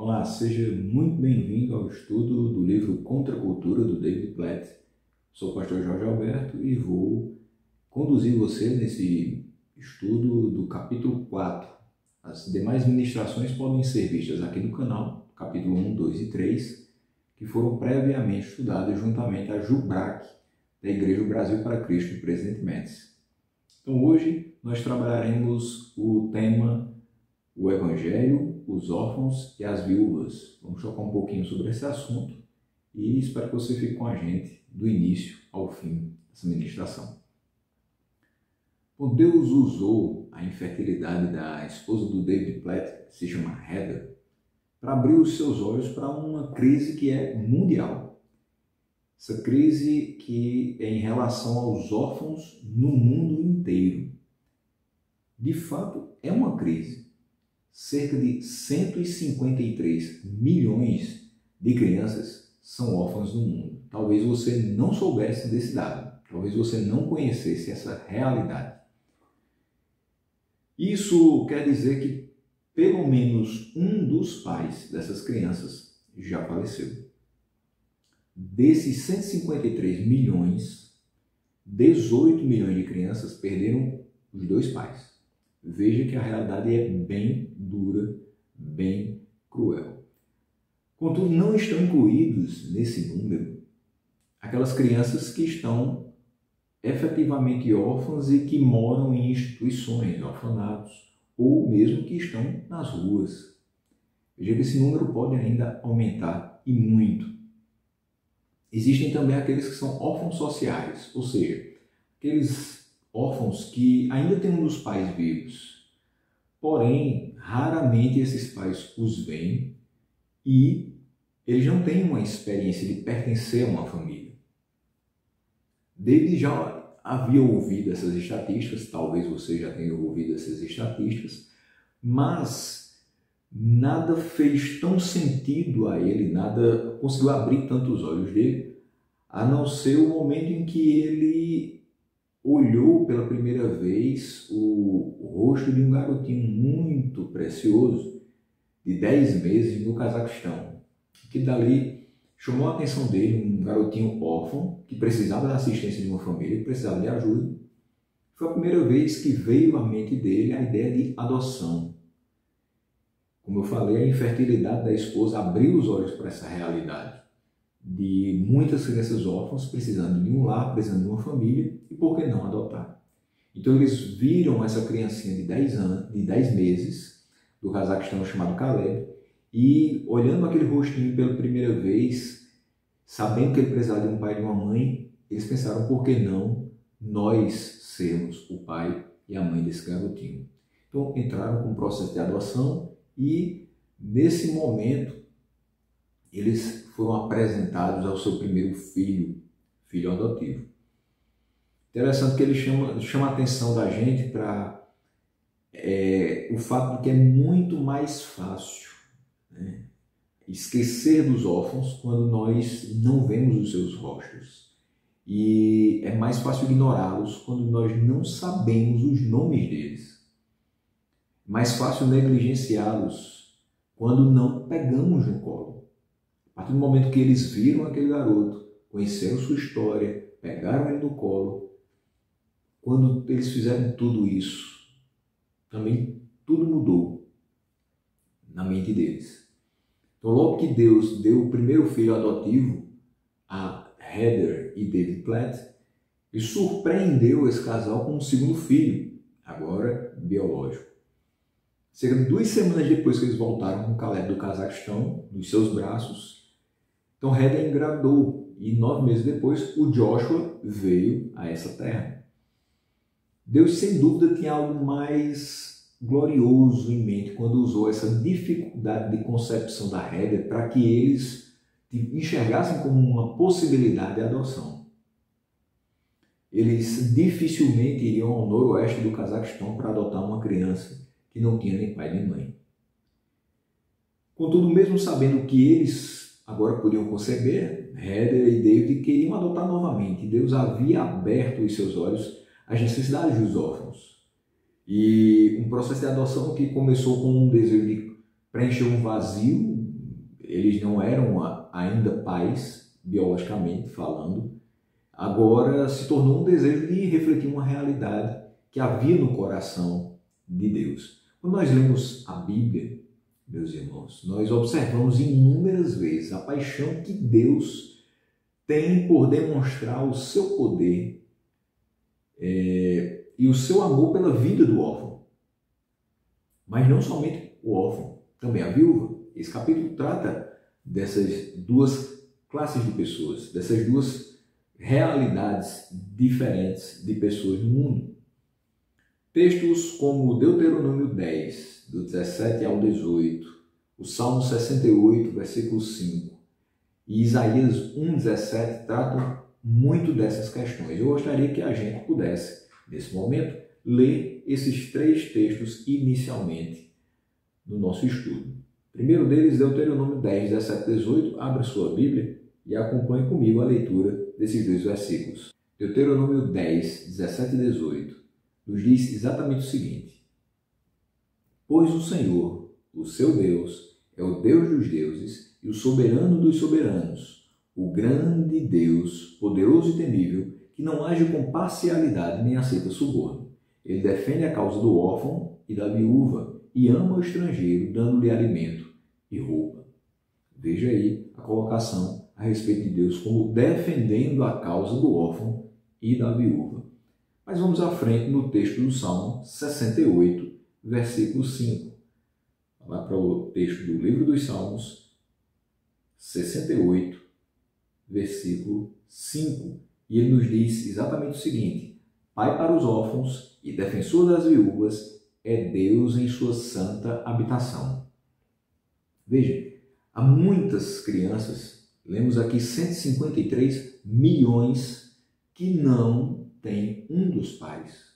Olá, seja muito bem-vindo ao estudo do livro Contra a Cultura, do David Platt. Sou o pastor Jorge Alberto e vou conduzir você nesse estudo do capítulo 4. As demais ministrações podem ser vistas aqui no canal, capítulo 1, 2 e 3, que foram previamente estudados juntamente à JUBRAC, da Igreja do Brasil para Cristo, do Presidente Médici. Então hoje nós trabalharemos o tema o Evangelho, os órfãos e as viúvas. Vamos tocar um pouquinho sobre esse assunto e espero que você fique com a gente do início ao fim dessa ministração. Bom, Deus usou a infertilidade da esposa do David Platt, que se chama Heather, para abrir os seus olhos para uma crise que é mundial. Essa crise que é em relação aos órfãos no mundo inteiro. De fato, é uma crise. Cerca de 153 milhões de crianças são órfãs no mundo. Talvez você não soubesse desse dado, talvez você não conhecesse essa realidade. Isso quer dizer que pelo menos um dos pais dessas crianças já faleceu. Desses 153 milhões, 18 milhões de crianças perderam os dois pais. Veja que a realidade é bem dura, bem cruel. Contudo, não estão incluídos nesse número aquelas crianças que estão efetivamente órfãs e que moram em instituições, orfanatos, ou mesmo que estão nas ruas. Veja que esse número pode ainda aumentar e muito. Existem também aqueles que são órfãos sociais, ou seja, aqueles órfãos que ainda têm um dos pais vivos, porém, raramente esses pais os veem e eles não têm uma experiência de pertencer a uma família. David já havia ouvido essas estatísticas, talvez você já tenha ouvido essas estatísticas, mas nada fez tão sentido a ele, nada conseguiu abrir tanto os olhos dele, a não ser o momento em que ele olhou pela primeira vez o rosto de um garotinho muito precioso, de 10 meses, no Cazaquistão. Que dali chamou a atenção dele, um garotinho órfão, que precisava da assistência de uma família, que precisava de ajuda. Foi a primeira vez que veio à mente dele a ideia de adoção. Como eu falei, a infertilidade da esposa abriu os olhos para essa realidade de muitas crianças órfãs precisando de um lar, precisando de uma família, e por que não adotar? Então eles viram essa criancinha de 10 anos, de 10 meses, do Cazaquistão, chamado Caleb, e olhando aquele rostinho pela primeira vez, sabendo que ele precisava de um pai e de uma mãe, eles pensaram, por que não nós sermos o pai e a mãe desse garotinho? Então entraram com o processo de adoção e nesse momento eles foram apresentados ao seu primeiro filho adotivo. Interessante que ele chama a atenção da gente para o fato de que é muito mais fácil, né, esquecer dos órfãos quando nós não vemos os seus rostos. E é mais fácil ignorá-los quando nós não sabemos os nomes deles. Mais fácil negligenciá-los quando não pegamos no colo. A partir do momento que eles viram aquele garoto, conheceram sua história, pegaram ele no colo, quando eles fizeram tudo isso, também tudo mudou na mente deles. Então, logo que Deus deu o primeiro filho adotivo a Heather e David Platt, ele surpreendeu esse casal com um segundo filho, agora biológico. Cerca de 2 semanas depois que eles voltaram com Caleb do Cazaquistão, nos seus braços, então Heather engravidou e 9 meses depois o Joshua veio a essa terra. Deus sem dúvida tinha algo mais glorioso em mente quando usou essa dificuldade de concepção da Heather para que eles enxergassem como uma possibilidade de adoção. Eles dificilmente iriam ao noroeste do Cazaquistão para adotar uma criança que não tinha nem pai nem mãe. Contudo, mesmo sabendo que eles agora podiam conceber, Heather e David queriam adotar novamente. Deus havia aberto os seus olhos às necessidades dos órfãos. E um processo de adoção que começou com um desejo de preencher um vazio eles não eram ainda pais, biologicamente falando, agora se tornou um desejo de refletir uma realidade que havia no coração de Deus. Quando nós lemos a Bíblia, meus irmãos, nós observamos inúmeras vezes a paixão que Deus tem por demonstrar o seu poder e o seu amor pela vida do órfão. Mas não somente o órfão, também a viúva. Esse capítulo trata dessas duas classes de pessoas, dessas duas realidades diferentes de pessoas no mundo. Textos como Deuteronômio 10, do 17 ao 18, o Salmo 68, versículo 5 e Isaías 1,17 tratam muito dessas questões. Eu gostaria que a gente pudesse, nesse momento, ler esses 3 textos inicialmente no nosso estudo. O primeiro deles, Deuteronômio 10, 17 e 18. Abra sua Bíblia e acompanhe comigo a leitura desses 2 versículos. Deuteronômio 10, 17 e 18 nos diz exatamente o seguinte: Pois o Senhor, o seu Deus, é o Deus dos deuses e o soberano dos soberanos, o grande Deus, poderoso e temível, que não age com parcialidade nem aceita suborno. Ele defende a causa do órfão e da viúva e ama o estrangeiro, dando-lhe alimento e roupa. Veja aí a colocação a respeito de Deus como defendendo a causa do órfão e da viúva. Mas vamos à frente no texto do Salmo 68, versículo 5. Lá para o texto do livro dos Salmos, 68, versículo 5. E ele nos diz exatamente o seguinte: Pai para os órfãos e defensor das viúvas é Deus em sua santa habitação. Veja, há muitas crianças, lemos aqui 153 milhões, que não têm um dos pais.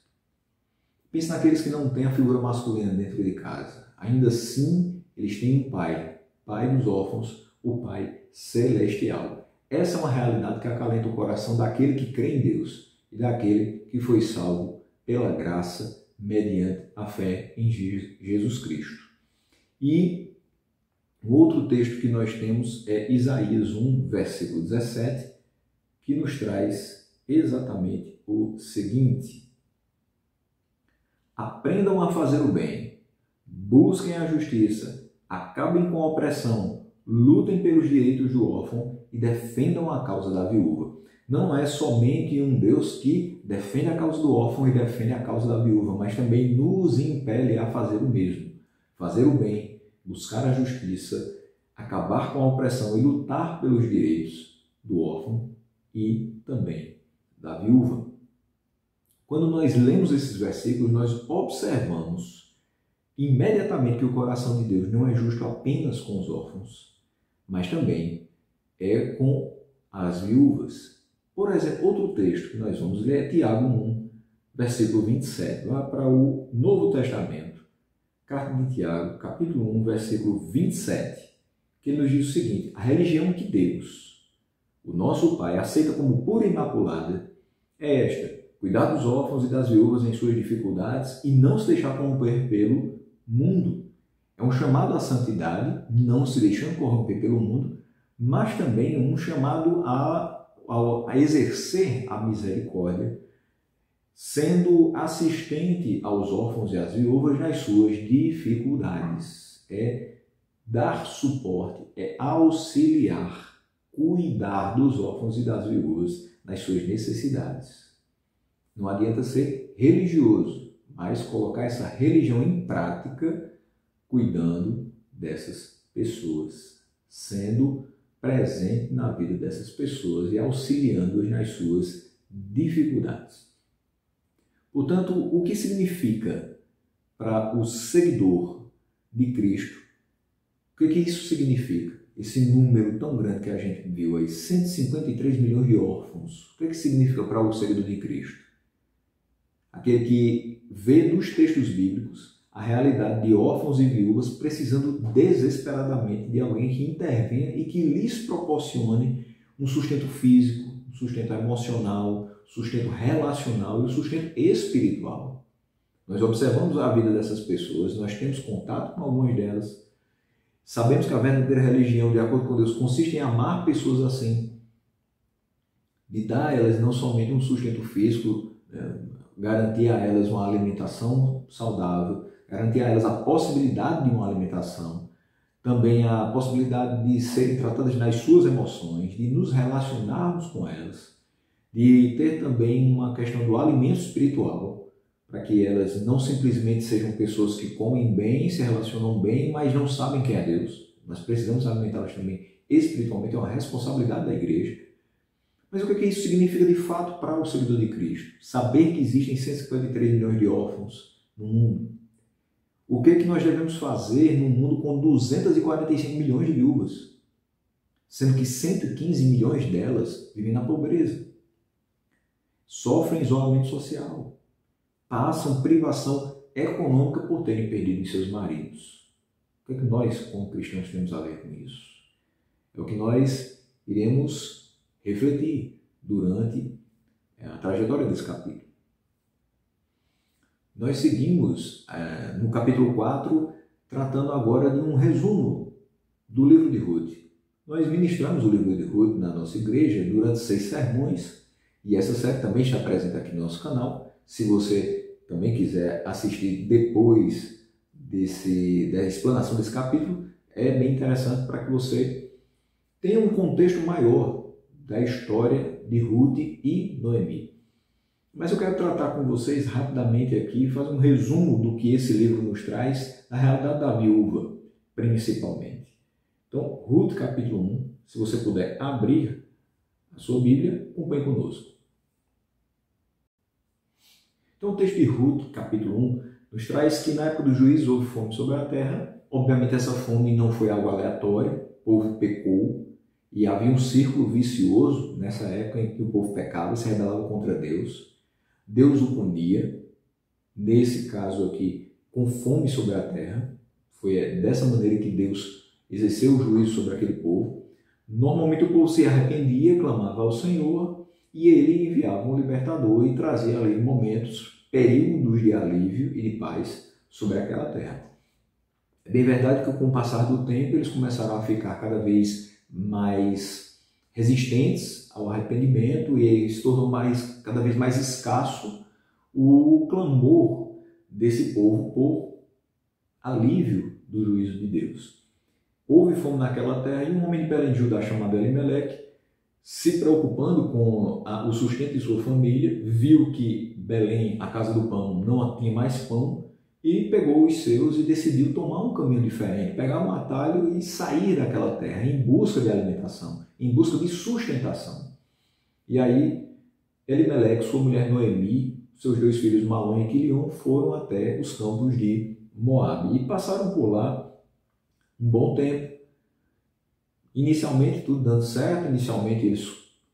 Pense naqueles que não têm a figura masculina dentro de casa. Ainda assim, eles têm um pai, pai dos órfãos, o Pai celestial. Essa é uma realidade que acalenta o coração daquele que crê em Deus e daquele que foi salvo pela graça mediante a fé em Jesus Cristo. E o outro texto que nós temos é Isaías 1, versículo 17, que nos traz exatamente o seguinte: Aprendam a fazer o bem, busquem a justiça, acabem com a opressão, lutem pelos direitos do órfão e defendam a causa da viúva. Não é somente um Deus que defende a causa do órfão e defende a causa da viúva, mas também nos impele a fazer o mesmo. Fazer o bem, buscar a justiça, acabar com a opressão e lutar pelos direitos do órfão e também da viúva. Quando nós lemos esses versículos, nós observamos imediatamente que o coração de Deus não é justo apenas com os órfãos, mas também é com as viúvas. Por exemplo, outro texto que nós vamos ler é Tiago 1, versículo 27, lá para o Novo Testamento. Carta de Tiago, capítulo 1, versículo 27, que ele nos diz o seguinte: a religião que Deus, o nosso Pai, aceita como pura e imaculada é esta: cuidar dos órfãos e das viúvas em suas dificuldades e não se deixar corromper pelo mundo. É um chamado à santidade, não se deixando corromper pelo mundo, mas também um chamado a exercer a misericórdia, sendo assistente aos órfãos e às viúvas nas suas dificuldades. É dar suporte, é auxiliar, cuidar dos órfãos e das viúvas nas suas necessidades. Não adianta ser religioso, mas colocar essa religião em prática, cuidando dessas pessoas, sendo presente na vida dessas pessoas e auxiliando-as nas suas dificuldades. Portanto, o que significa para o seguidor de Cristo? O que isso significa? Esse número tão grande que a gente viu aí, 153 milhões de órfãos. O que significa para o seguidor de Cristo? Aquele que vê nos textos bíblicos a realidade de órfãos e viúvas precisando desesperadamente de alguém que intervenha e que lhes proporcione um sustento físico, um sustento emocional, sustento relacional e um sustento espiritual. Nós observamos a vida dessas pessoas, nós temos contato com algumas delas, Sabemos que a verdadeira religião, de acordo com Deus, consiste em amar pessoas assim, de dar a elas não somente um sustento físico, garantir a elas uma alimentação saudável, garantir a elas a possibilidade de uma alimentação, também a possibilidade de serem tratadas nas suas emoções, de nos relacionarmos com elas, de ter também uma questão do alimento espiritual, para que elas não simplesmente sejam pessoas que comem bem, se relacionam bem, mas não sabem quem é Deus. Nós precisamos alimentá-las também espiritualmente, é uma responsabilidade da igreja. Mas o que isso significa de fato para o seguidor de Cristo? Saber que existem 153 milhões de órfãos no mundo. O que nós devemos fazer num mundo com 245 milhões de viúvas, sendo que 115 milhões delas vivem na pobreza, sofrem isolamento social, passam privação econômica por terem perdido seus maridos. O que nós, como cristãos, temos a ver com isso? É o que nós iremos refletir durante a trajetória desse capítulo. Nós seguimos no capítulo 4, tratando agora de um resumo do livro de Ruth. Nós ministramos o livro de Ruth na nossa igreja durante 6 sermões, e essa série também está presente aqui no nosso canal. Se você também quiser assistir depois da explanação desse capítulo, é bem interessante para que você tenha um contexto maior da história de Ruth e Noemi. Mas eu quero tratar com vocês rapidamente aqui, fazer um resumo do que esse livro nos traz, na realidade da viúva, principalmente. Então, Ruth capítulo 1, se você puder abrir a sua Bíblia, acompanhe conosco. Então, o texto de Ruth capítulo 1 nos traz que na época do juízo houve fome sobre a terra. Obviamente essa fome não foi algo aleatório, o povo pecou e havia um círculo vicioso nessa época em que o povo pecava e se rebelava contra Deus. Deus o punia, nesse caso aqui, com fome sobre a terra. Foi dessa maneira que Deus exerceu o juízo sobre aquele povo. Normalmente o povo se arrependia, clamava ao Senhor e ele enviava um libertador e trazia ali momentos, períodos de alívio e de paz sobre aquela terra. É bem verdade que com o passar do tempo eles começaram a ficar cada vez mais resistentes ao arrependimento e se tornou cada vez mais escasso o clamor desse povo por alívio do juízo de Deus. Houve fome naquela terra e um homem de Belém de Judá chamado Elimeleque, se preocupando com o sustento de sua família, viu que Belém, a casa do pão, não tinha mais pão e pegou os seus e decidiu tomar um caminho diferente, pegar um atalho e sair daquela terra em busca de alimentação, em busca de sustentação. E aí, Elimeleque, sua mulher Noemi, seus 2 filhos Malom e Quilion foram até os campos de Moabe e passaram por lá um bom tempo. Inicialmente tudo dando certo, inicialmente eles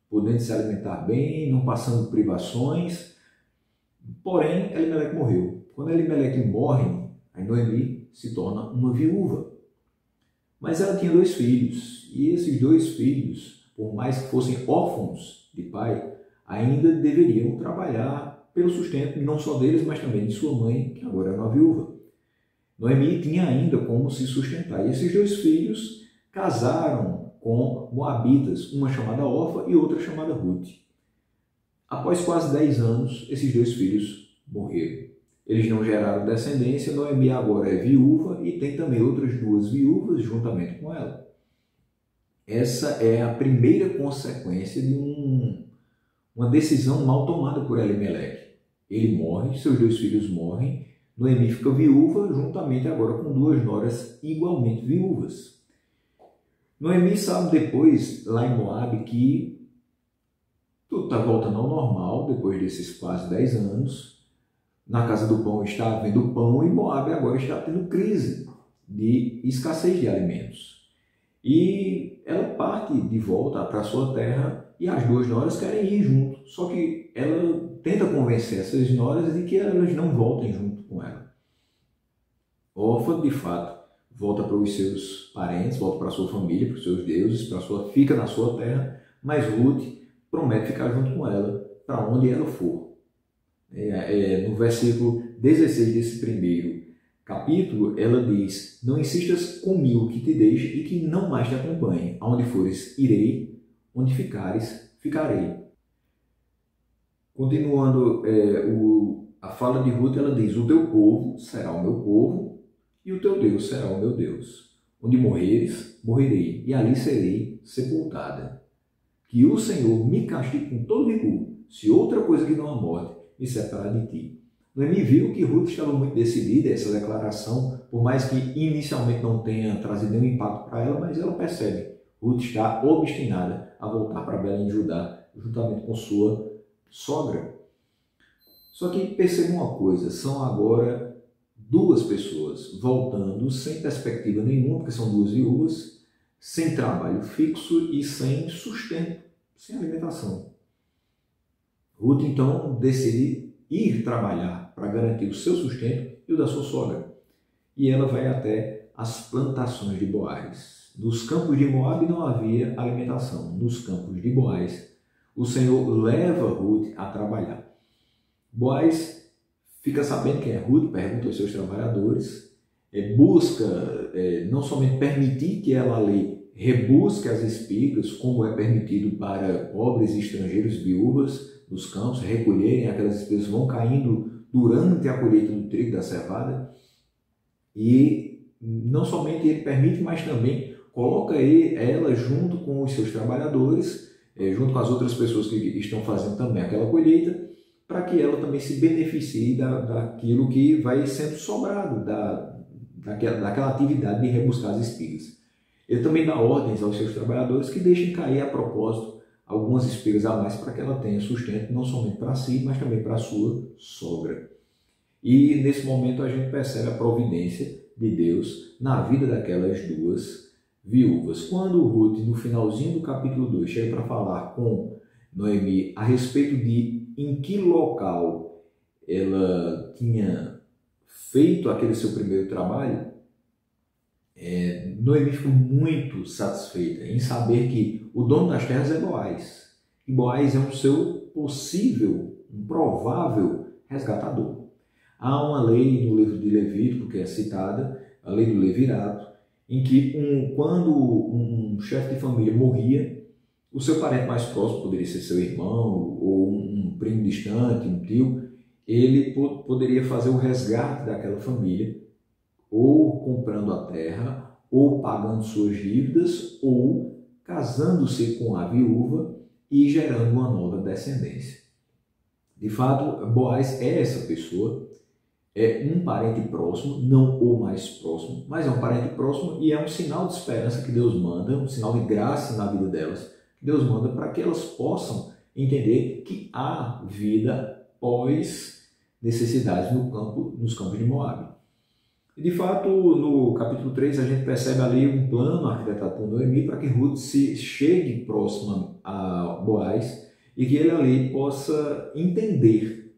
podendo se alimentar bem, não passando privações, porém Elimeleque morreu. Quando Elimeleque morre, a Noemi se torna uma viúva. Mas ela tinha 2 filhos, e esses 2 filhos, por mais que fossem órfãos de pai, ainda deveriam trabalhar pelo sustento não só deles, mas também de sua mãe, que agora era uma viúva. Noemi tinha ainda como se sustentar. E esses 2 filhos casaram com moabitas, uma chamada Orfa e outra chamada Ruth. Após quase 10 anos, esses 2 filhos morreram. Eles não geraram descendência, Noemi agora é viúva e tem também outras 2 viúvas juntamente com ela. Essa é a primeira consequência de uma decisão mal tomada por Elimeleque. Ele morre, seus 2 filhos morrem, Noemi fica viúva, juntamente agora com 2 noras igualmente viúvas. Noemi sabe depois, lá em Moabe, que tudo está voltando ao normal, depois desses quase 10 anos. Na casa do pão está havendo pão e Moabe agora está tendo crise de escassez de alimentos. E ela parte de volta para a sua terra e as 2 noras querem ir junto. Só que ela tenta convencer essas noras de que elas não voltem junto com ela. Orfa, de fato, volta para os seus parentes, volta para a sua família, para os seus deuses, fica na sua terra, mas Ruth promete ficar junto com ela para onde ela for. No versículo 16 desse primeiro capítulo, ela diz: não insistas comigo que te deixe e que não mais te acompanhe. Aonde fores, irei, onde ficares, ficarei. Continuando a fala de Ruth, ela diz: o teu povo será o meu povo e o teu Deus será o meu Deus. Onde morreres, morrerei, e ali serei sepultada. Que o Senhor me castigue com todo rigor, se outra coisa que não a morte me separar de ti. Noemi viu que Ruth estava muito decidida, essa declaração, por mais que inicialmente não tenha trazido nenhum impacto para ela, mas ela percebe, Ruth está obstinada a voltar para Belém de Judá, juntamente com sua sogra. Só que perceba uma coisa, são agora duas pessoas voltando sem perspectiva nenhuma, porque são duas viúvas, sem trabalho fixo e sem sustento, sem alimentação. Ruth então decide ir trabalhar para garantir o seu sustento e o da sua sogra. E ela vai até as plantações de Boaz. Nos campos de Moabe não havia alimentação. Nos campos de Boaz, o Senhor leva Ruth a trabalhar. Boaz fica sabendo quem é Ruth, pergunta aos seus trabalhadores, busca não somente permitir que ela ali rebusque as espigas, como é permitido para pobres e estrangeiros viúvas nos campos, recolherem aquelas espigas, vão caindo durante a colheita do trigo da cevada. E não somente ele permite, mas também coloca ela junto com os seus trabalhadores, junto com as outras pessoas que estão fazendo também aquela colheita, para que ela também se beneficie daquilo que vai sendo sobrado, daquela atividade de rebuscar as espigas. Ele também dá ordens aos seus trabalhadores que deixem cair a propósito algumas espigas a mais para que ela tenha sustento não somente para si, mas também para a sua sogra. E nesse momento a gente percebe a providência de Deus na vida daquelas duas viúvas. Quando Ruth, no finalzinho do capítulo 2, chega para falar com Noemi a respeito de em que local ela tinha feito aquele seu primeiro trabalho, Noemi ficou muito satisfeita em saber que o dono das terras é Boaz. E Boaz é um seu possível, um provável resgatador. Há uma lei no livro de Levítico que é citada, a lei do levirato, em que quando um chefe de família morria, o seu parente mais próximo, poderia ser seu irmão ou um primo distante, um tio, ele poderia fazer o resgate daquela família, ou comprando a terra, ou pagando suas dívidas, ou casando-se com a viúva e gerando uma nova descendência. De fato, Boaz é essa pessoa, é um parente próximo, não o mais próximo, mas é um parente próximo e é um sinal de esperança que Deus manda, um sinal de graça na vida delas, que Deus manda para que elas possam entender que há vida pós necessidades nos campos de Moabe. E de fato, no capítulo 3, a gente percebe ali um plano arquitetado por Noemi para que Ruth se chegue próxima a Boaz e que ele ali possa entender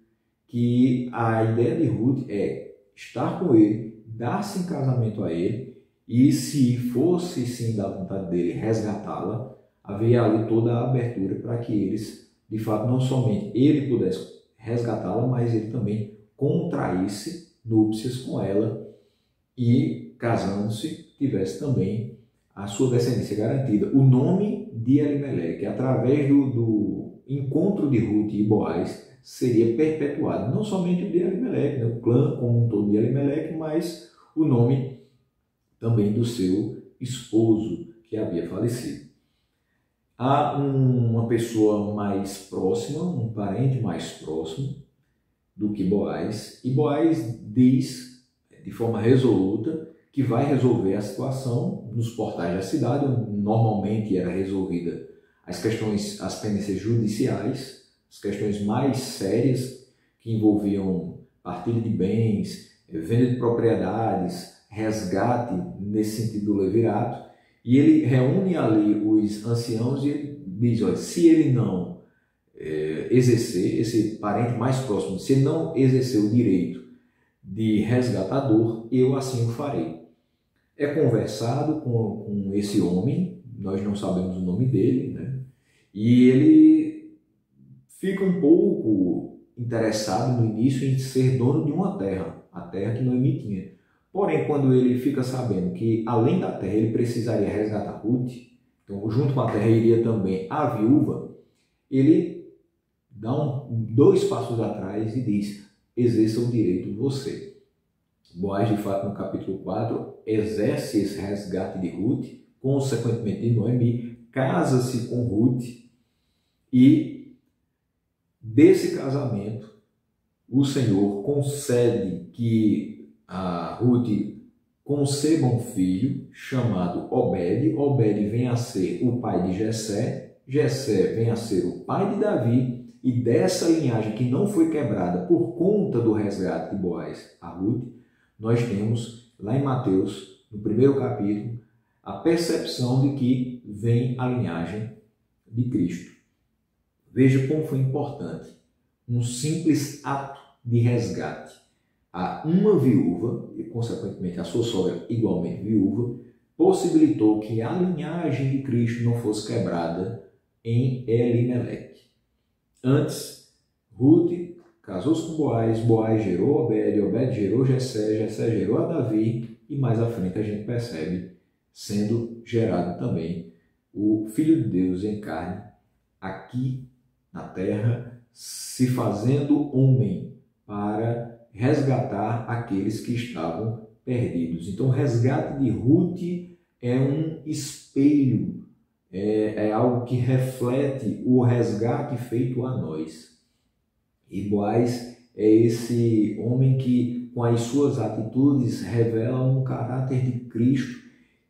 que a ideia de Ruth é estar com ele, dar-se em casamento a ele e, se fosse sim da vontade dele, resgatá-la, havia ali toda a abertura para que eles, de fato, não somente ele pudesse resgatá-la, mas ele também contraísse núpcias com ela e, casando-se, tivesse também a sua descendência garantida. O nome de Elimeleque, através do encontro de Ruth e Boaz, seria perpetuado. Não somente o de Elimeleque, o clã como um todo de Elimeleque, mas o nome também do seu esposo que havia falecido. Há uma pessoa mais próxima, um parente mais próximo do que Boaz, e Boaz diz de forma resoluta que vai resolver a situação nos portais da cidade, onde normalmente era resolvida as pendências judiciais, as questões mais sérias que envolviam partilha de bens, venda de propriedades, resgate nesse sentido do levirato, e ele reúne ali os anciãos e ele diz, olha, se ele não exercer, esse parente mais próximo, se ele não exercer o direito de resgatador, eu assim o farei. É conversado com esse homem, nós não sabemos o nome dele, né? E ele fica um pouco interessado no início em ser dono de uma terra, a terra que Noemi tinha. Porém, quando ele fica sabendo que além da terra ele precisaria resgatar Ruth, então junto com a terra iria também a viúva, ele dá dois passos atrás e diz: exerça o direito você. Boaz, de fato, no capítulo 4, exerce esse resgate de Ruth, consequentemente de Noemi, casa-se com Ruth e desse casamento o Senhor concede que a Ruth conceba um filho chamado Obed. Obed vem a ser o pai de Jessé, Jessé vem a ser o pai de Davi, e dessa linhagem que não foi quebrada por conta do resgate de Boaz a Ruth, nós temos lá em Mateus, no primeiro capítulo, a percepção de que vem a linhagem de Cristo. Veja como foi importante um simples ato de resgate a uma viúva, e consequentemente a sua sogra igualmente viúva, possibilitou que a linhagem de Cristo não fosse quebrada em Elimeleque. Antes, Ruth casou-se com Boaz, Boaz gerou Obed, Obed gerou Jessé, Jessé gerou a Davi, e mais à frente a gente percebe sendo gerado também o Filho de Deus em carne aqui na terra, se fazendo homem para resgatar aqueles que estavam perdidos. Então, o resgate de Ruth é um espelho, é algo que reflete o resgate feito a nós. E Boaz é esse homem que, com as suas atitudes, revela um caráter de Cristo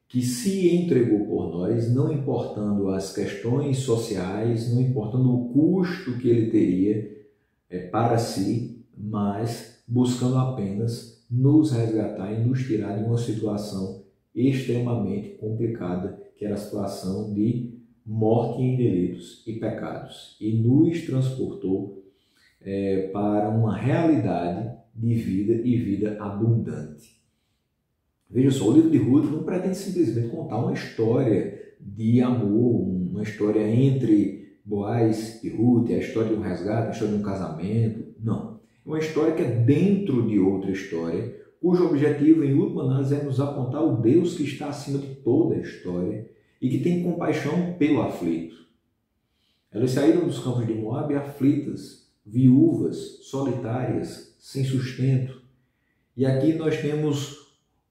que se entregou por nós, não importando as questões sociais, não importando o custo que ele teria para si, mas buscando apenas nos resgatar e nos tirar de uma situação extremamente complicada, que era a situação de morte em delitos e pecados, e nos transportou para uma realidade de vida e vida abundante. Veja só, o livro de Ruth não pretende simplesmente contar uma história de amor, uma história entre Boaz e Ruth, a história de um resgate, a história de um casamento. Não. É uma história que é dentro de outra história, cujo objetivo, em última análise, é nos apontar o Deus que está acima de toda a história e que tem compaixão pelo aflito. Elas saíram dos campos de Moabe aflitas, viúvas, solitárias, sem sustento. E aqui nós temos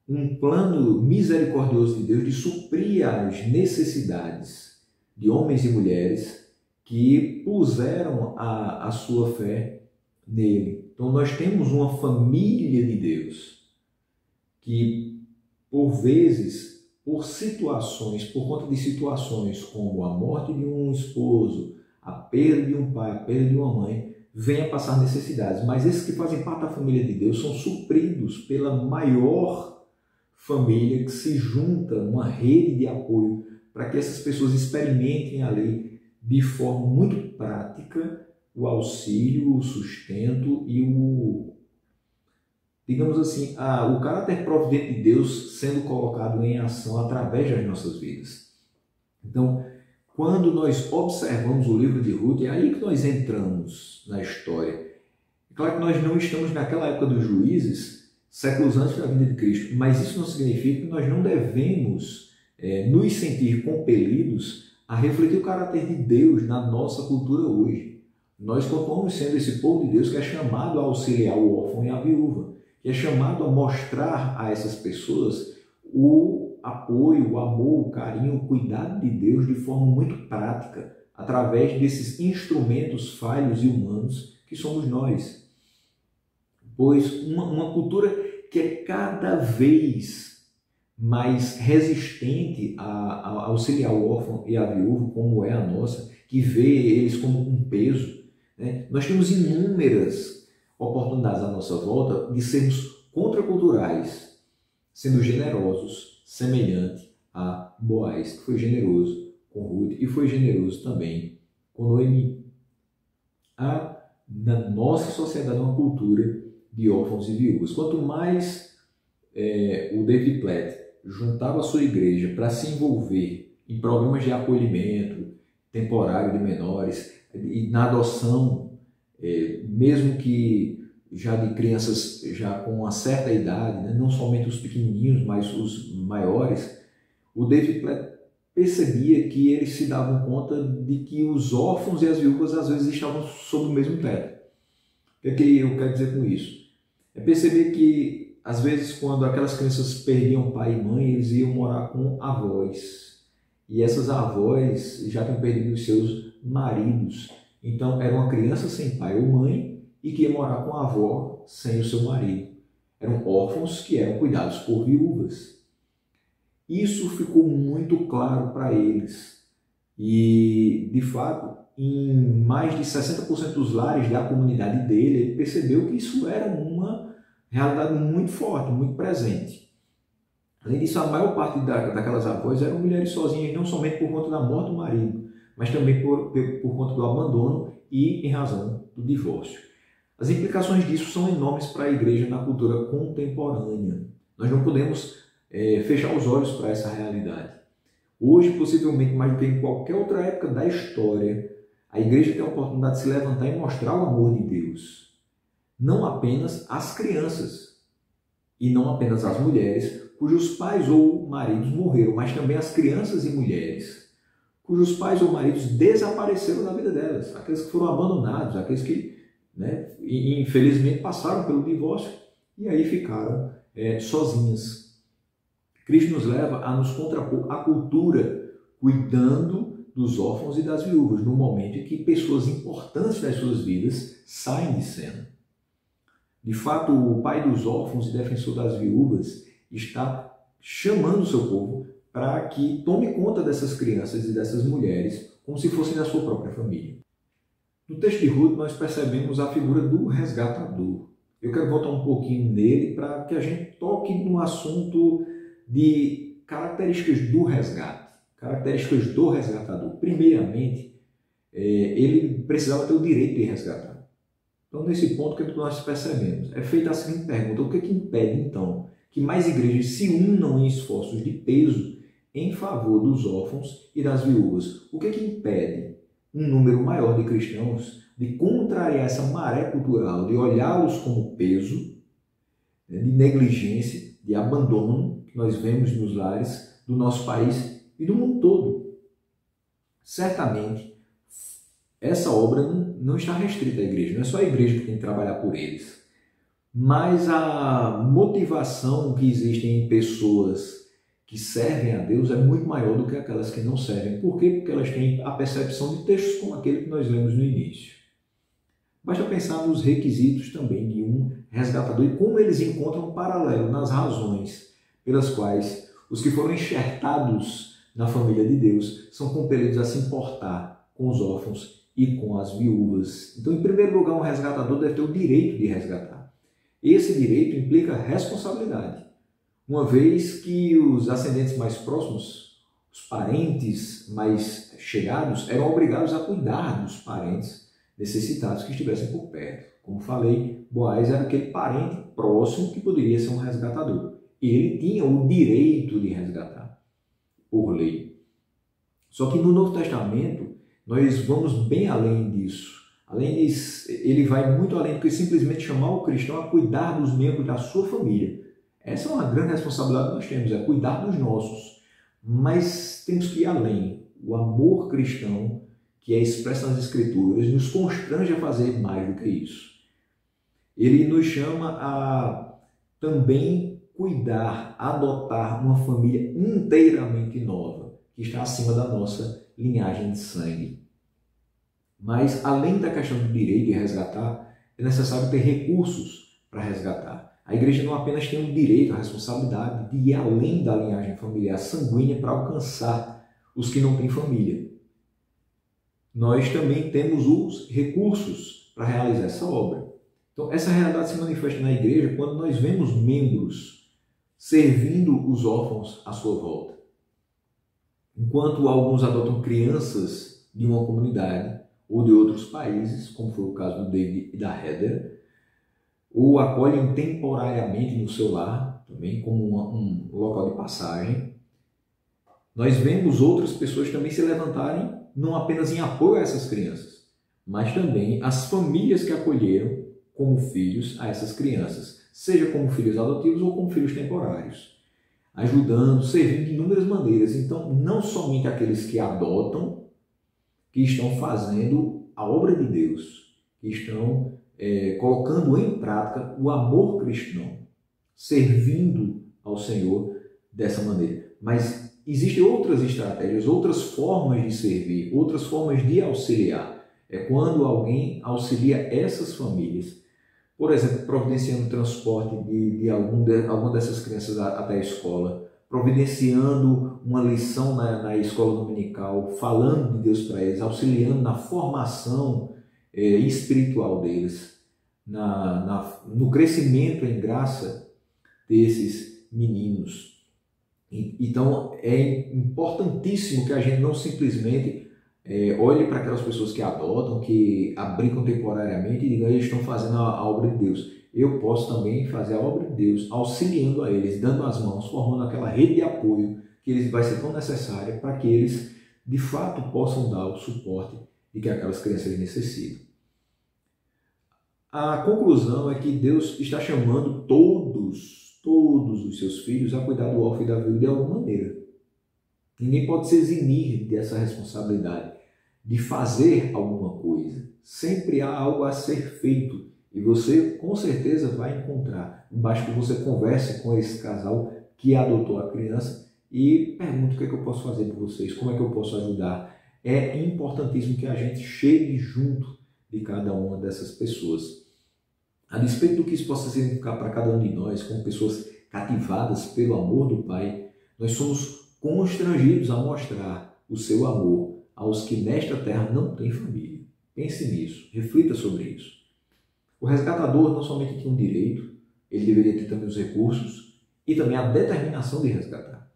um plano misericordioso de Deus de suprir as necessidades de homens e mulheres que puseram a sua fé nele. Então nós temos uma família de Deus que, por vezes, por conta de situações como a morte de um esposo, a perda de um pai, a perda de uma mãe, venha passar necessidades. Mas esses que fazem parte da família de Deus são supridos pela maior família que se junta, uma rede de apoio, para que essas pessoas experimentem ali de forma muito prática o auxílio, o sustento e digamos assim, o caráter providente de Deus sendo colocado em ação através das nossas vidas. Então, quando nós observamos o livro de Ruth, é aí que nós entramos na história. É claro que nós não estamos naquela época dos juízes, séculos antes da vinda de Cristo, mas isso não significa que nós não devemos nos sentir compelidos a refletir o caráter de Deus na nossa cultura hoje. Nós continuamos sendo esse povo de Deus que é chamado a auxiliar o órfão e a viúva, que é chamado a mostrar a essas pessoas o apoio, o amor, o carinho, o cuidado de Deus de forma muito prática, através desses instrumentos falhos e humanos que somos nós. Pois uma cultura que é cada vez mais resistente a auxiliar o órfão e a viúva, como é a nossa, que vê eles como um peso, né? Nós temos inúmeras oportunidades à nossa volta de sermos contraculturais, sendo generosos, semelhante a Boaz, que foi generoso com Ruth e foi generoso também com Noemi. Há na nossa sociedade uma cultura de órfãos e viúvas. Quanto mais o David Platt juntava a sua igreja para se envolver em programas de acolhimento temporário de menores e na adoção, mesmo que já de crianças já com uma certa idade, né? Não somente os pequenininhos, mas os maiores, o David Platt percebia que eles se davam conta de que os órfãos e as viúvas às vezes estavam sob o mesmo teto. O que é que eu quero dizer com isso? É perceber que às vezes quando aquelas crianças perdiam pai e mãe, eles iam morar com avós. E essas avós já tinham perdido os seus maridos. Então era uma criança sem pai ou mãe e que ia morar com a avó sem o seu marido. Eram órfãos que eram cuidados por viúvas. Isso ficou muito claro para eles. E, de fato, em mais de 60% dos lares da comunidade dele, ele percebeu que isso era uma realidade muito forte, muito presente. Além disso, a maior parte daquelas avós eram mulheres sozinhas, não somente por conta da morte do marido, mas também por conta do abandono e em razão do divórcio. As implicações disso são enormes para a igreja na cultura contemporânea. Nós não podemos fechar os olhos para essa realidade. Hoje, possivelmente mais do que em qualquer outra época da história, a igreja tem a oportunidade de se levantar e mostrar o amor de Deus. Não apenas às crianças e não apenas às mulheres cujos pais ou maridos morreram, mas também às crianças e mulheres cujos pais ou maridos desapareceram da vida delas, aqueles que foram abandonados, aqueles que, infelizmente, passaram pelo divórcio e aí ficaram sozinhas. Cristo nos leva a nos contrapor à cultura, cuidando dos órfãos e das viúvas, no momento em que pessoas importantes das suas vidas saem de cena. De fato, o pai dos órfãos e defensor das viúvas está chamando o seu povo para que tome conta dessas crianças e dessas mulheres como se fossem da sua própria família. No texto de Ruth, nós percebemos a figura do resgatador. Eu quero voltar um pouquinho nele para que a gente toque no assunto de características do resgate, características do resgatador. Primeiramente, ele precisava ter o direito de resgatar. Então, nesse ponto, o que nós percebemos? É feita a seguinte pergunta: o que é que impede, então, que mais igrejas se unam em esforços de peso em favor dos órfãos e das viúvas? O que é que impede um número maior de cristãos de contrariar essa maré cultural, de olhá-los como peso, de negligência, de abandono, que nós vemos nos lares do nosso país e do mundo todo? Certamente, essa obra não está restrita à igreja, não é só a igreja que tem que trabalhar por eles, mas a motivação que existe em pessoas que servem a Deus é muito maior do que aquelas que não servem. Por quê? Porque elas têm a percepção de textos como aquele que nós lemos no início. Basta pensar nos requisitos também de um resgatador e como eles encontram um paralelo nas razões pelas quais os que foram enxertados na família de Deus são compelidos a se importar com os órfãos e com as viúvas. Então, em primeiro lugar, um resgatador deve ter o direito de resgatar. Esse direito implica responsabilidade, uma vez que os ascendentes mais próximos, os parentes mais chegados, eram obrigados a cuidar dos parentes necessitados que estivessem por perto. Como falei, Boaz era aquele parente próximo que poderia ser um resgatador. Ele tinha o direito de resgatar, por lei. Só que no Novo Testamento, nós vamos bem além disso. Além disso, ele vai muito além do que simplesmente chamar o cristão a cuidar dos membros da sua família. Essa é uma grande responsabilidade que nós temos, é cuidar dos nossos. Mas temos que ir além. O amor cristão, que é expresso nas Escrituras, nos constrange a fazer mais do que isso. Ele nos chama a também cuidar, adotar uma família inteiramente nova, que está acima da nossa linhagem de sangue. Mas, além da questão do direito de resgatar, é necessário ter recursos para resgatar. A igreja não apenas tem o direito, a responsabilidade de ir além da linhagem familiar sanguínea para alcançar os que não têm família. Nós também temos os recursos para realizar essa obra. Então, essa realidade se manifesta na igreja quando nós vemos membros servindo os órfãos à sua volta. Enquanto alguns adotam crianças de uma comunidade ou de outros países, como foi o caso do David e da Heather, ou acolhem temporariamente no seu lar, também como um local de passagem, nós vemos outras pessoas também se levantarem não apenas em apoio a essas crianças, mas também as famílias que acolheram como filhos a essas crianças, seja como filhos adotivos ou como filhos temporários, ajudando, servindo de inúmeras maneiras. Então, não somente aqueles que adotam, que estão fazendo a obra de Deus, que estão colocando em prática o amor cristão, servindo ao Senhor dessa maneira. Mas existem outras estratégias, outras formas de servir, outras formas de auxiliar. É quando alguém auxilia essas famílias, por exemplo, providenciando o transporte de alguma dessas crianças até a escola, providenciando uma lição na escola dominical, falando de Deus para eles, auxiliando na formação espiritual deles, no crescimento em graça desses meninos. Então é importantíssimo que a gente não simplesmente olhe para aquelas pessoas que adotam, que abrigam temporariamente e digam, eles estão fazendo a obra de Deus. Eu posso também fazer a obra de Deus, auxiliando a eles, dando as mãos, formando aquela rede de apoio que vai ser tão necessária para que eles, de fato, possam dar o suporte de que aquelas crianças necessitam. A conclusão é que Deus está chamando todos os seus filhos a cuidar do órfão e da viúva de alguma maneira. Ninguém pode se eximir dessa responsabilidade de fazer alguma coisa. Sempre há algo a ser feito e você com certeza vai encontrar. Basta que você converse com esse casal que adotou a criança e pergunte o que é que eu posso fazer por vocês, como é que eu posso ajudar. É importantíssimo que a gente chegue junto de cada uma dessas pessoas. A despeito do que isso possa significar para cada um de nós, como pessoas cativadas pelo amor do Pai, nós somos constrangidos a mostrar o seu amor aos que nesta terra não têm família. Pense nisso, reflita sobre isso. O resgatador não somente tinha um direito, ele deveria ter também os recursos e também a determinação de resgatar.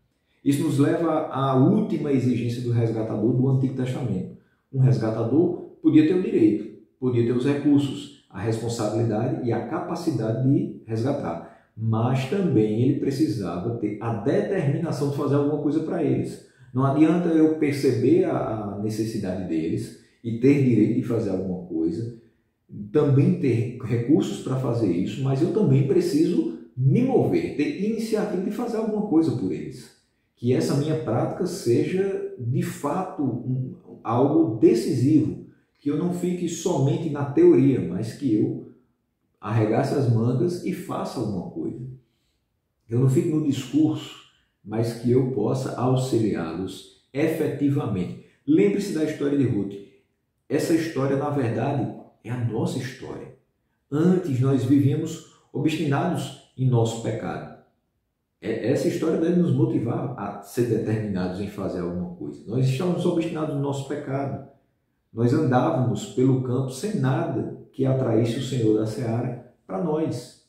Isso nos leva à última exigência do resgatador do Antigo Testamento. Um resgatador podia ter o direito, podia ter os recursos, a responsabilidade e a capacidade de resgatar, mas também ele precisava ter a determinação de fazer alguma coisa para eles. Não adianta eu perceber a necessidade deles e ter direito de fazer alguma coisa, também ter recursos para fazer isso, mas eu também preciso me mover, ter iniciativa de fazer alguma coisa por eles. Que essa minha prática seja, de fato, algo decisivo, que eu não fique somente na teoria, mas que eu arregace as mangas e faça alguma coisa. Eu não fique no discurso, mas que eu possa auxiliá-los efetivamente. Lembre-se da história de Ruth. Essa história, na verdade, é a nossa história. Antes nós vivíamos obstinados em nosso pecado. Essa história deve nos motivar a ser determinados em fazer alguma coisa. Nós estávamos obstinados no nosso pecado. Nós andávamos pelo campo sem nada que atraísse o Senhor da Seara para nós.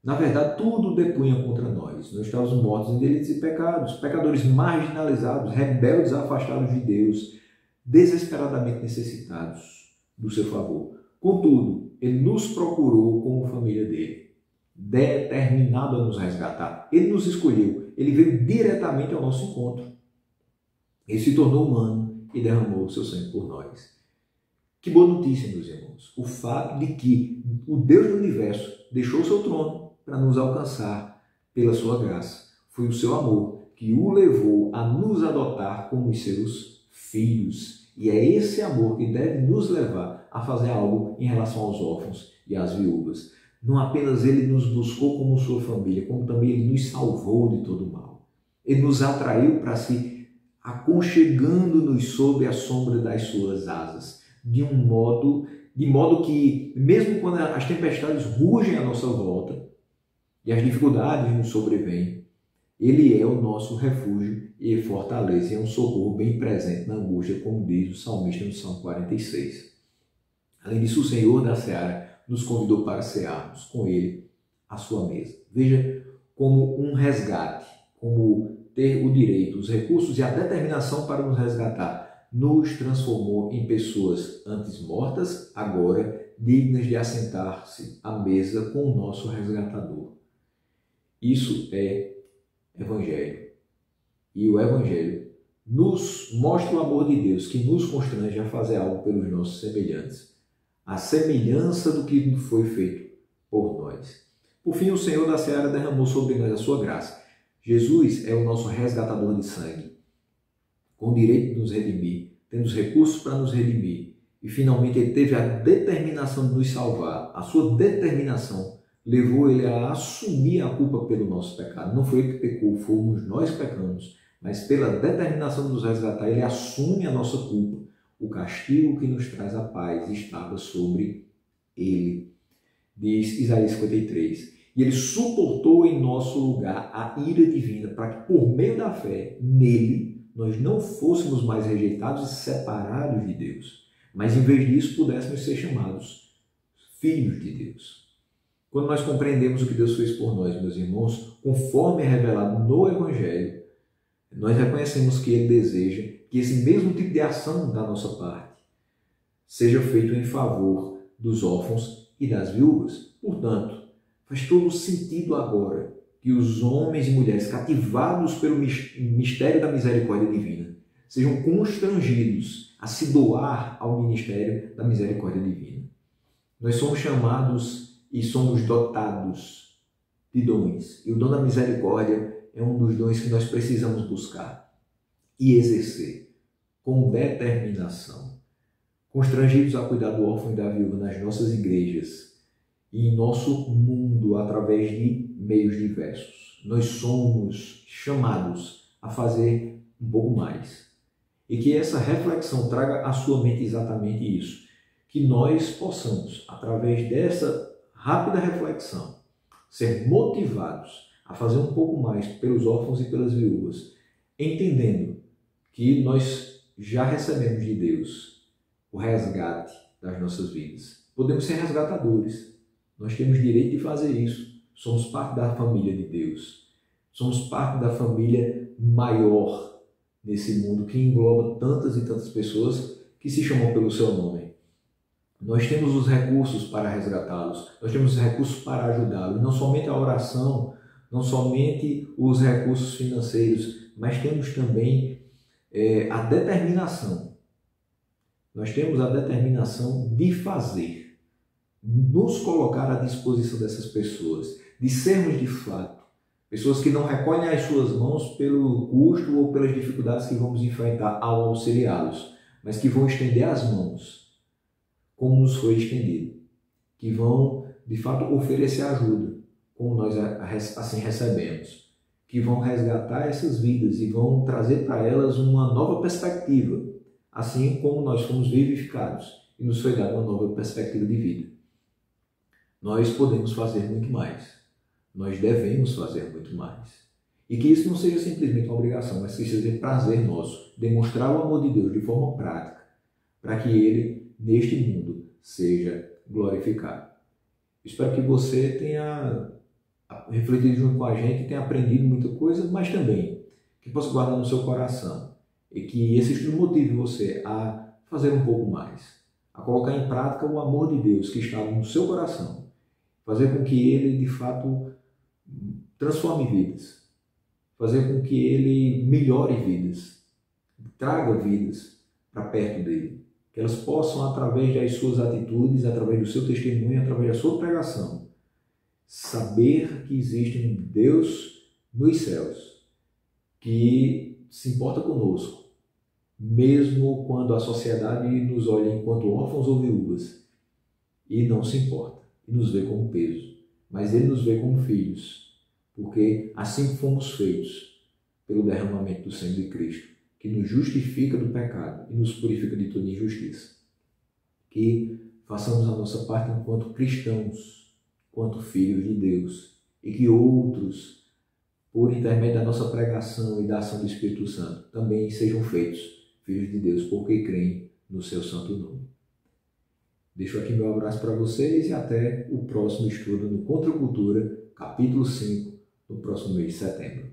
Na verdade, tudo depunha contra nós. Nós estávamos mortos em delitos e pecados, pecadores marginalizados, rebeldes, afastados de Deus, desesperadamente necessitados do seu favor. Contudo, Ele nos procurou como família dele, determinado a nos resgatar. Ele nos escolheu, Ele veio diretamente ao nosso encontro. Ele se tornou humano e derramou o seu sangue por nós. Que boa notícia, meus irmãos, o fato de que o Deus do universo deixou o seu trono para nos alcançar pela sua graça. Foi o seu amor que o levou a nos adotar como os seus filhos. E é esse amor que deve nos levar a fazer algo em relação aos órfãos e às viúvas. Não apenas Ele nos buscou como sua família, como também Ele nos salvou de todo mal. Ele nos atraiu para si, aconchegando-nos sob a sombra das suas asas, de modo que, mesmo quando as tempestades rugem à nossa volta e as dificuldades nos sobrevêm, Ele é o nosso refúgio e fortaleza, é um socorro bem presente na angústia, como diz o salmista no Salmo 46. Além disso, o Senhor da Seara nos convidou para cearmos com Ele à sua mesa. Veja como um resgate, como ter o direito, os recursos e a determinação para nos resgatar, nos transformou em pessoas antes mortas, agora dignas de assentar-se à mesa com o nosso resgatador. Isso é Evangelho. E o Evangelho nos mostra o amor de Deus que nos constrange a fazer algo pelos nossos semelhantes. a semelhança do que foi feito por nós. Por fim, o Senhor da Seara derramou sobre nós a sua graça. Jesus é o nosso resgatador de sangue, com o direito de nos redimir, tendo os recursos para nos redimir. E finalmente ele teve a determinação de nos salvar. A sua determinação levou ele a assumir a culpa pelo nosso pecado. Não foi ele que pecou, fomos nós que pecamos. Mas pela determinação de nos resgatar, ele assume a nossa culpa. O castigo que nos traz a paz estava sobre ele. Diz Isaías 53. E ele suportou em nosso lugar a ira divina, para que por meio da fé nele, nós não fôssemos mais rejeitados e separados de Deus, mas em vez disso pudéssemos ser chamados filhos de Deus. Quando nós compreendemos o que Deus fez por nós, meus irmãos, conforme é revelado no Evangelho, nós reconhecemos que Ele deseja que esse mesmo tipo de ação da nossa parte seja feito em favor dos órfãos e das viúvas. Portanto, faz todo sentido agora que os homens e mulheres cativados pelo mistério da misericórdia divina sejam constrangidos a se doar ao ministério da misericórdia divina. Nós somos chamados e somos dotados de dons. E o dom da misericórdia é um dos dons que nós precisamos buscar e exercer com determinação. Constrangidos a cuidar do órfão e da viúva nas nossas igrejas e em nosso mundo através de meios diversos. Nós somos chamados a fazer um pouco mais. E que essa reflexão traga à sua mente exatamente isso. Que nós possamos, através dessa rápida reflexão, ser motivados a fazer um pouco mais pelos órfãos e pelas viúvas, entendendo que nós já recebemos de Deus o resgate das nossas vidas. Podemos ser resgatadores. Nós temos direito de fazer isso. Somos parte da família de Deus. Somos parte da família maior nesse mundo que engloba tantas e tantas pessoas que se chamam pelo seu nome. Nós temos os recursos para resgatá-los. Nós temos os recursos para ajudá-los. Não somente a oração, não somente os recursos financeiros, mas temos também a determinação. Nós temos a determinação de fazer, nos colocar à disposição dessas pessoas, de sermos de fato pessoas que não recolhem as suas mãos pelo custo ou pelas dificuldades que vamos enfrentar ao auxiliá-los, mas que vão estender as mãos como nos foi estendido, que vão de fato oferecer ajuda, como nós assim recebemos, que vão resgatar essas vidas e vão trazer para elas uma nova perspectiva, assim como nós fomos vivificados e nos foi dada uma nova perspectiva de vida. Nós podemos fazer muito mais. Nós devemos fazer muito mais. E que isso não seja simplesmente uma obrigação, mas que seja prazer nosso, demonstrar o amor de Deus de forma prática, para que Ele, neste mundo, seja glorificado. Espero que você tenha refletido junto com a gente, tenha aprendido muita coisa, mas também que possa guardar no seu coração e que esse estudo motive você a fazer um pouco mais, a colocar em prática o amor de Deus que está no seu coração, fazer com que Ele, de fato, transforme vidas, fazer com que Ele melhore vidas, traga vidas para perto dEle, que elas possam, através das suas atitudes, através do seu testemunho, através da sua pregação, saber que existe um Deus nos céus que se importa conosco, mesmo quando a sociedade nos olha enquanto órfãos ou viúvas e não se importa, e nos vê como peso, mas Ele nos vê como filhos, porque assim fomos feitos pelo derramamento do sangue de Cristo, que nos justifica do pecado e nos purifica de toda injustiça. Que façamos a nossa parte enquanto cristãos, enquanto filhos de Deus, e que outros, por intermédio da nossa pregação e da ação do Espírito Santo, também sejam feitos filhos de Deus, porque creem no seu santo nome. Deixo aqui meu abraço para vocês e até o próximo estudo no Contra a Cultura, capítulo 5, no próximo mês de setembro.